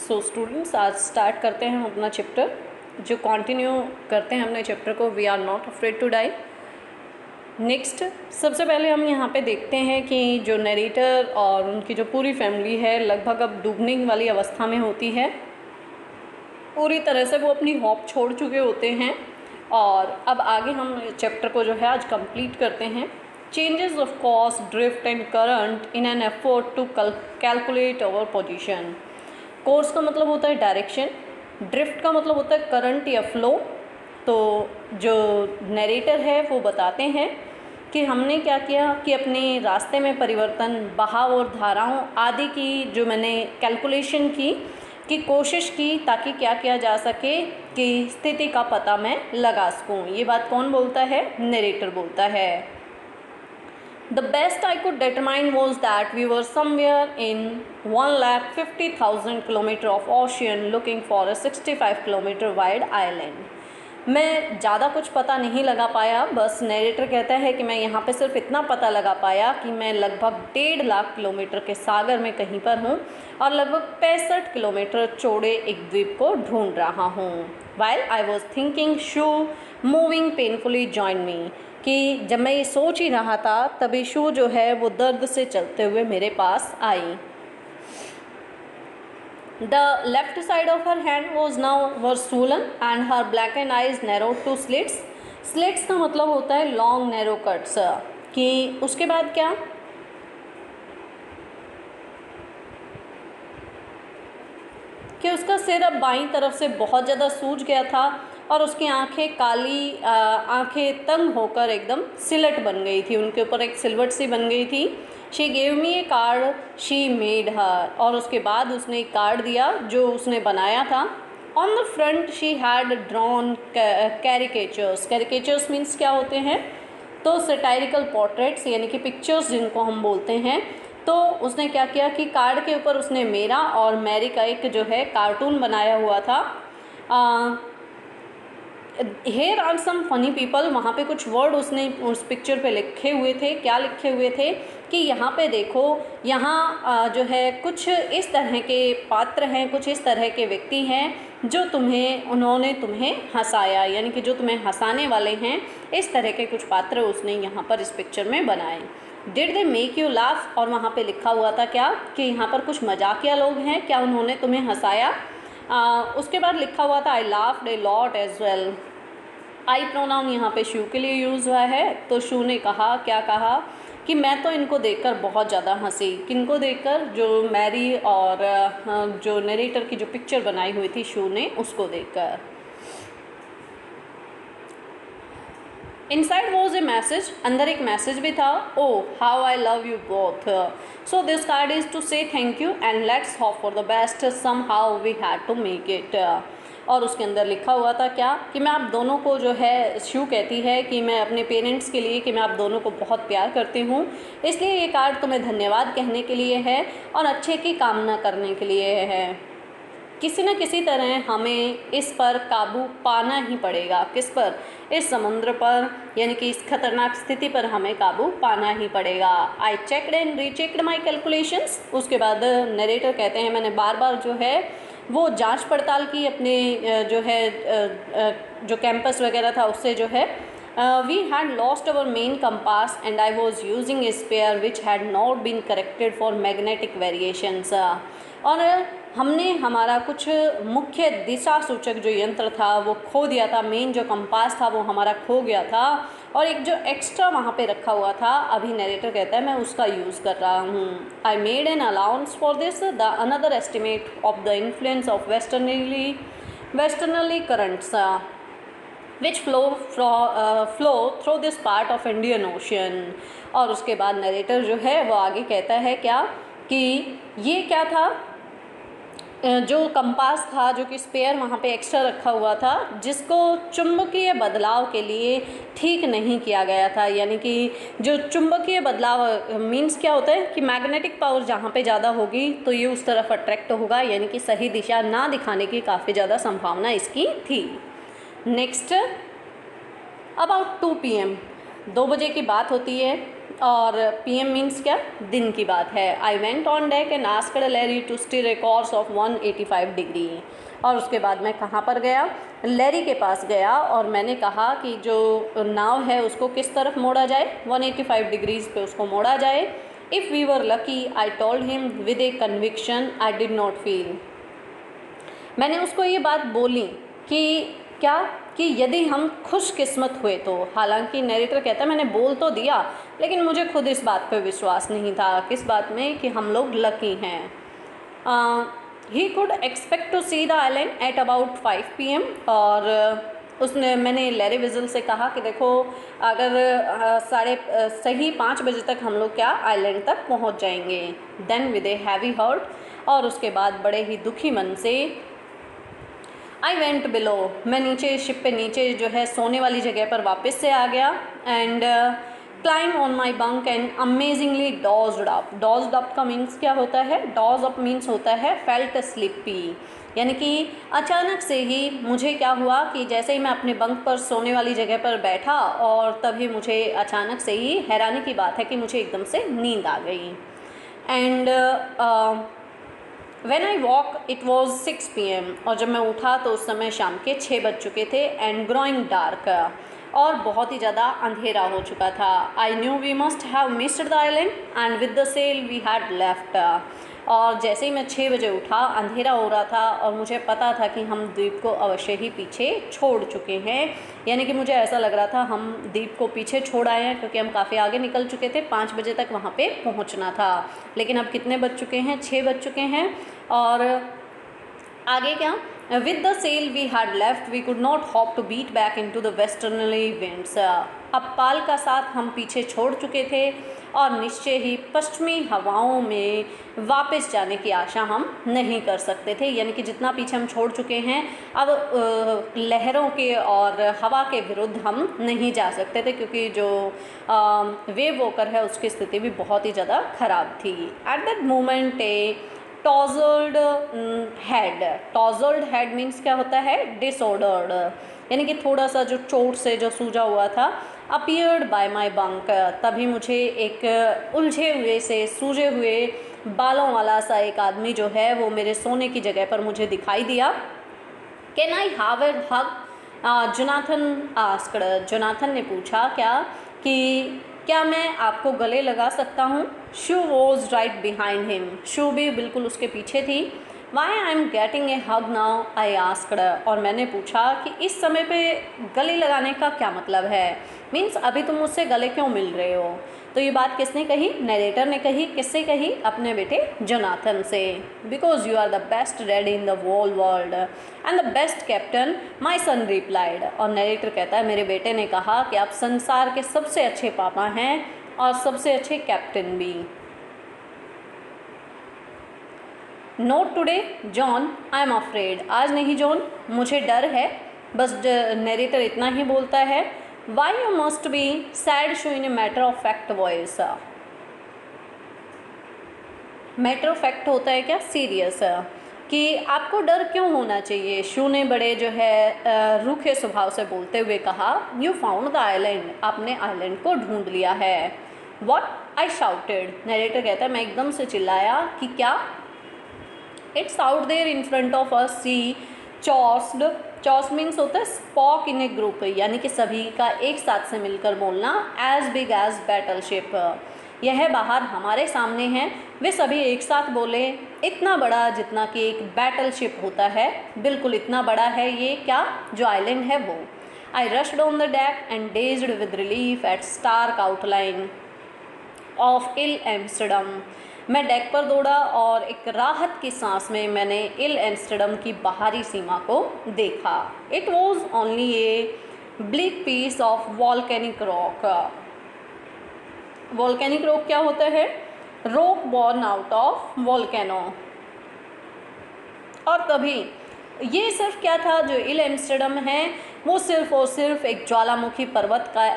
So students, आज start करते हैं हम अपना चैप्टर, जो कंटिन्यू करते हैं अपने चैप्टर को, we are not afraid to die. Next, सबसे पहले हम यहाँ पे देखते हैं कि जो नरेटर और उनकी जो पूरी फैमिली है लगभग अब डूबने वाली अवस्था में होती है। पूरी तरह से वो अपनी होप छोड़ चुके होते हैं और अब आगे हम चैप्टर को जो है आज कंप्लीट करते हैं। Changes of course, drift and current in an effort to calculate our position. Course का मतलब होता है डायरेक्शन, ड्रिफ्ट का मतलब होता है करंट या फ्लो। तो जो नरेटर है वो बताते हैं कि हमने क्या किया कि अपने रास्ते में परिवर्तन, बहाव और धाराओं आदि की जो मैंने कैलकुलेशन की कोशिश की, ताकि क्या किया जा सके कि स्थिति का पता मैं लगा सकूं। ये बात कौन बोलता है? नरेटर बोलता है। The best I could determine was that we were somewhere in 1,50,000 kilometer of ocean looking for a 65 kilometer wide island. मैं ज़्यादा कुछ पता नहीं लगा पाया, बस नरेटर कहता है कि मैं यहाँ पे सिर्फ इतना पता लगा पाया कि मैं लगभग 1.5 लाख किलोमीटर के सागर में कहीं पर हूँ और लगभग 65 किलोमीटर चौड़े एक द्वीप को ढूंढ रहा हूँ। While I was thinking, shoe moving painfully joined me. कि जब मैं ये सोच ही रहा था तभी शू जो है वो दर्द से चलते हुए मेरे पास आई। The left side of her hand was now swollen and her blackened eyes narrowed to slits. Slits का मतलब होता है long narrow cuts। कि उसके बाद क्या कि उसका सिर अब बाईं तरफ से बहुत ज़्यादा सूज गया था और उसकी आंखें काली, आंखें तंग होकर एकदम सिलट बन गई थी, उनके ऊपर एक सिलवट सी बन गई थी। She gave me A card she made her, और उसके बाद उसने एक कार्ड दिया जो उसने बनाया था। On the front she had drawn caricatures. Caricatures means क्या होते हैं? तो सैटायरिकल पोर्ट्रेट्स, यानी कि पिक्चर्स जिनको हम बोलते हैं। तो उसने क्या किया कि कार्ड के ऊपर उसने मेरा और मैरी का एक जो है कार्टून बनाया हुआ था। Here are some funny people, वहाँ पे कुछ वर्ड उसने उस पिक्चर पे लिखे हुए थे। क्या लिखे हुए थे कि यहाँ पे देखो, यहाँ जो है कुछ इस तरह के पात्र हैं, कुछ इस तरह के व्यक्ति हैं जो उन्होंने तुम्हें हंसाया, यानी कि जो तुम्हें हंसाने वाले हैं। इस तरह के कुछ पात्र उसने यहाँ पर इस पिक्चर में बनाए। Did they make you laugh, और वहाँ पे लिखा हुआ था क्या कि यहाँ पर कुछ मजाकिया लोग हैं, क्या उन्होंने तुम्हें हंसाया? उसके बाद लिखा हुआ था I laughed a lot as well. I pronoun यहाँ पे शू के लिए यूज़ हुआ है। तो शू ने कहा, क्या कहा कि मैं तो इनको देखकर बहुत ज़्यादा हंसी। किनको देखकर? जो मैरी और जो नरेटर की जो पिक्चर बनाई हुई थी शू ने, उसको देखकर। इनसाइड वॉज ए मैसेज, अंदर एक मैसेज भी था। Oh how I love you both, so this card is to say thank you and let's hope for the best, somehow we had to make it. और उसके अंदर लिखा हुआ था क्या कि मैं आप दोनों को जो है, शू कहती है कि मैं अपने पेरेंट्स के लिए, कि मैं आप दोनों को बहुत प्यार करती हूँ, इसलिए ये कार्ड तुम्हें धन्यवाद कहने के लिए है और अच्छे की कामना करने के लिए है। किसी न किसी तरह हमें इस पर काबू पाना ही पड़ेगा। किस पर? इस समुद्र पर, यानी कि इस खतरनाक स्थिति पर हमें काबू पाना ही पड़ेगा। I checked and rechecked my calculations. उसके बाद नरेटर कहते हैं मैंने बार बार जो है वो जांच पड़ताल की अपने जो है जो कैंपस वगैरह था उससे जो है। We had lost our main compass and I was using a spare which had not been corrected for magnetic variations. और हमने हमारा कुछ मुख्य दिशा सूचक जो यंत्र था वो खो दिया था। मेन जो कंपास था वो हमारा खो गया था और एक जो एक्स्ट्रा वहाँ पे रखा हुआ था, अभी नरेटर कहता है मैं उसका यूज़ कर रहा हूँ। I made an allowance for this the another estimate of the influence of westerly currents which flow through this part of Indian ocean. और उसके बाद नरेटर जो है वो आगे कहता है क्या कि ये क्या था, जो कंपास था, जो कि स्पेयर वहाँ पे एक्स्ट्रा रखा हुआ था, जिसको चुंबकीय बदलाव के लिए ठीक नहीं किया गया था। यानी कि जो चुंबकीय बदलाव मीन्स क्या होता है कि मैग्नेटिक पावर जहाँ पे ज़्यादा होगी तो ये उस तरफ अट्रैक्ट होगा, यानी कि सही दिशा ना दिखाने की काफ़ी ज़्यादा संभावना इसकी थी। नेक्स्ट, अबाउट 2 PM 2 बजे की बात होती है और PM मीन्स क्या, दिन की बात है। I went on deck and asked Larry to steer a course of 185 degree. और उसके बाद मैं कहाँ पर गया, लैरी के पास गया और मैंने कहा कि जो नाव है उसको किस तरफ मोड़ा जाए, 185 डिग्रीज पे उसको मोड़ा जाए। If we were lucky I told him with a conviction I did not feel. मैंने उसको ये बात बोली कि क्या, कि यदि हम खुशकिस्मत हुए तो। हालांकि नरेटर कहता है मैंने बोल तो दिया लेकिन मुझे खुद इस बात पे विश्वास नहीं था, किस बात में, कि हम लोग लकी हैं। He could expect to see the island at about 5 PM। और उसने, मैंने लैरी विजल से कहा कि देखो अगर सही 5 बजे तक हम लोग क्या आइलैंड तक पहुंच जाएंगे। Then with a heavy heart, और उसके बाद बड़े ही दुखी मन से आई वेंट बिलो, मैं नीचे शिप पे नीचे जो है सोने वाली जगह पर वापस से आ गया। And climb on my bunk and amazingly dozed up. Dozed up का मीन्स क्या होता है, डॉज अप मीन्स होता है फेल्ट स्लिपी, यानी कि अचानक से ही मुझे क्या हुआ कि जैसे ही मैं अपने बंक पर सोने वाली जगह पर बैठा और तभी मुझे अचानक से ही, हैरानी की बात है कि मुझे एकदम से नींद आ गई। And When I woke it was 6 PM। और जब मैं उठा तो उस समय शाम के 6 बज चुके थे। एंड ग्रोइंग डार्क, और बहुत ही ज़्यादा अंधेरा हो चुका था। I knew we must have missed the island and with the sail we had left. और जैसे ही मैं 6 बजे उठा अंधेरा हो रहा था और मुझे पता था कि हम द्वीप को अवश्य ही पीछे छोड़ चुके हैं, यानी कि मुझे ऐसा लग रहा था हम द्वीप को पीछे छोड़ आए हैं क्योंकि हम काफ़ी आगे निकल चुके थे, 5 बजे तक वहाँ पे पहुँचना था। लेकिन अब कितने बज चुके हैं, 6 बज चुके हैं। और आगे क्या, with the sail we had left we could not hope to beat back into the westerly winds. अब पाल का साथ हम पीछे छोड़ चुके थे और निश्चय ही पश्चिमी हवाओं में वापस जाने की आशा हम नहीं कर सकते थे, यानी कि जितना पीछे हम छोड़ चुके हैं अब लहरों के और हवा के विरुद्ध हम नहीं जा सकते थे, क्योंकि जो वेव वॉकर है उसकी स्थिति भी बहुत ही ज़्यादा ख़राब थी। At that moment a tousled head means क्या होता है, डिसऑर्डर्ड, यानी कि थोड़ा सा जो चोट से जो सूजा हुआ था। अपीयर्ड बाय माई बंक, तभी मुझे एक उलझे हुए से सूजे हुए बालों वाला सा एक आदमी जो है वो मेरे सोने की जगह पर मुझे दिखाई दिया। Can I have a hug, Jonathan asked, Jonathan ने पूछा क्या मैं आपको गले लगा सकता हूँ। Sue was right behind him, Sue भी बिल्कुल उसके पीछे थी। Why I am getting a hug now I asked, और मैंने पूछा कि इस समय पे गले लगाने का क्या मतलब है, मीन्स अभी तुम मुझसे गले क्यों मिल रहे हो। तो ये बात किसने कही, नरेटर ने कही। किससे कही, अपने बेटे जोनाथन से। Because you are the best dad in the whole world and the best captain, my son replied. और नरेटर कहता है मेरे बेटे ने कहा कि आप संसार के सबसे अच्छे पापा हैं और सबसे अच्छे कैप्टन भी। Note today John, I am afraid, आज नहीं जॉन, मुझे डर है। बस नरेटर इतना ही बोलता है। Why you must be sad, show in a matter of fact voice. Matter of fact होता है क्या, सीरियस, कि आपको डर क्यों होना चाहिए। शू ने बड़े जो है रूखे स्वभाव से बोलते हुए कहा, यू फाउंड द आइलैंड, आपने आइलैंड को ढूंढ लिया है। वॉट, आई शाउटेड, नरेटर कहता है मैं एकदम से चिल्लाया कि क्या। It's out there in front of us, sea chased, chase means होता है स्पॉक इन ए ग्रुप, यानी कि सभी का एक साथ से मिलकर बोलना। As big as battleship, यह बाहर हमारे सामने है। वे सभी एक साथ बोले, इतना बड़ा जितना कि एक बैटल शिप होता है, बिल्कुल इतना बड़ा है ये क्या, जो आइलैंड है वो। I rushed on the deck and dazed with relief at stark outline of Ile Amsterdam, मैं डेक पर दौड़ा और एक राहत की सांस में मैंने इल एम्स्टर्डम की बाहरी सीमा को देखा। It was only a bleak piece of volcanic rock. Volcanic rock क्या होता है, rock born out of volcano. और तभी ये सिर्फ क्या था, जो इल एम्स्टर्डम है वो सिर्फ और सिर्फ एक ज्वालामुखी पर्वत का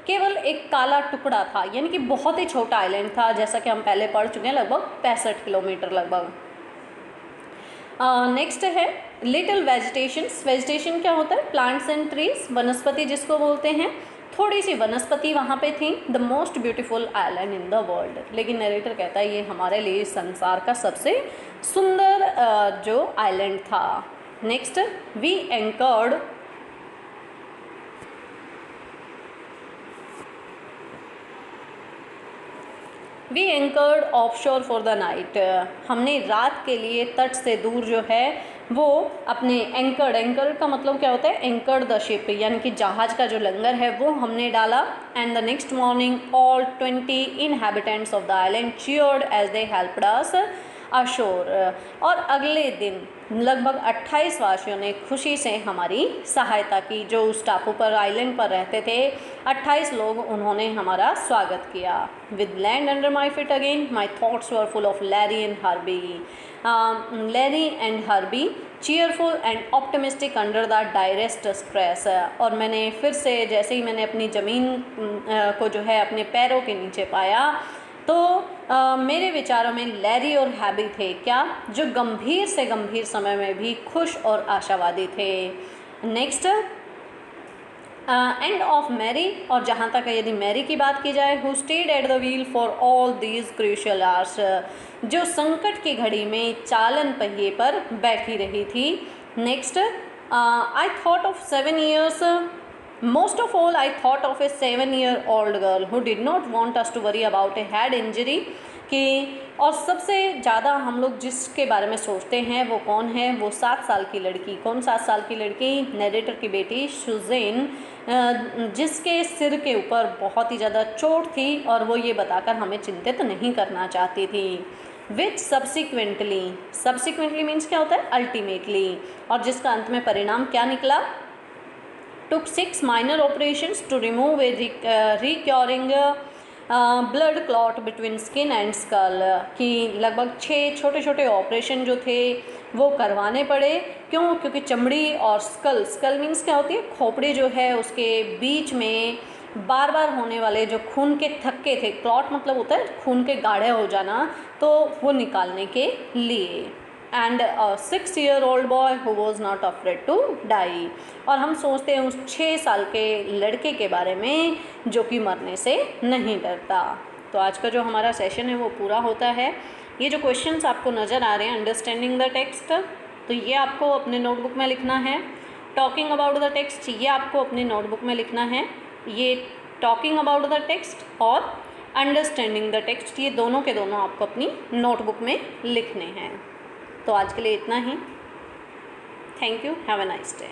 केवल एक काला टुकड़ा था, यानी कि बहुत ही छोटा आइलैंड था, जैसा कि हम पहले पढ़ चुके हैं, लगभग 65 किलोमीटर लगभग। नेक्स्ट है लिटिल वेजिटेशन। वेजिटेशन क्या होता है, प्लांट्स एंड ट्रीज, वनस्पति जिसको बोलते हैं। थोड़ी सी वनस्पति वहाँ पे थी, the most beautiful island in the world. लेकिन नरेटर कहता है ये हमारे लिए संसार का सबसे सुंदर जो आइलैंड था। Next, we anchored we anchored offshore for the night. हमने रात के लिए तट से दूर जो है वो अपने एंकर का मतलब क्या होता है, एंकर्ड द शिप, यानी कि जहाज का जो लंगर है वो हमने डाला। And the next morning all 20 inhabitants of the island cheered as they helped us ashore. और अगले दिन लगभग 28 वासियों ने खुशी से हमारी सहायता की। जो उस टापू पर आइलैंड पर रहते थे 28 लोग, उन्होंने हमारा स्वागत किया। With land under my feet again my thoughts were full of Larry and Herbie. Larry and Herbie cheerful and optimistic under the direst stress. और मैंने फिर से, जैसे ही मैंने अपनी ज़मीन को जो है अपने पैरों के नीचे पाया, तो मेरे विचारों में लैरी और हैबी थे क्या, जो गंभीर से गंभीर समय में भी खुश और आशावादी थे। Next, end of Mary. और जहाँ तक यदि मैरी की बात की जाए, who stayed at the wheel for all these crucial hours, जो संकट की घड़ी में चालन पहिए पर बैठी रही थी। Next, I thought of 7 years, most of all I thought of a 7-year-old girl who did not want us to worry about a head injury। कि और सबसे ज़्यादा हम लोग जिसके बारे में सोचते हैं वो कौन है, वो 7 साल की लड़की। कौन 7 साल की लड़की? नरेटर की बेटी सुज़ैन, जिसके सिर के ऊपर बहुत ही ज़्यादा चोट थी और वो ये बताकर हमें चिंतित नहीं करना चाहती थी। विच सब्सिक्वेंटली मीन्स क्या होता है? अल्टीमेटली। और जिसका अंत में परिणाम क्या निकला? took 6 minor operations to remove a recurring blood clot between skin and skull। कि लगभग 6 छोटे छोटे ऑपरेशन जो थे वो करवाने पड़े। क्यों? क्योंकि चमड़ी और स्कल मीन्स क्या होती है? खोपड़ी जो है उसके बीच में बार बार होने वाले जो खून के थक्के थे, क्लॉट मतलब होता है खून के गाढ़े हो जाना, तो वो निकालने के लिए। And 6-year-old boy who was not afraid to die। और हम सोचते हैं उस 6 साल के लड़के के बारे में जो कि मरने से नहीं डरता। तो आज का जो हमारा सेशन है वो पूरा होता है। ये जो क्वेश्चंस आपको नज़र आ रहे हैं, अंडरस्टैंडिंग द टेक्स्ट, तो ये आपको अपने नोटबुक में लिखना है। टॉकिंग अबाउट द टेक्स्ट, ये आपको अपनी नोटबुक में लिखना है। ये टॉकिंग अबाउट द टेक्स्ट और अंडरस्टैंडिंग द टेक्स्ट, ये दोनों के दोनों आपको अपनी नोटबुक में लिखने हैं। तो आज के लिए इतना ही। Thank you, have a nice day.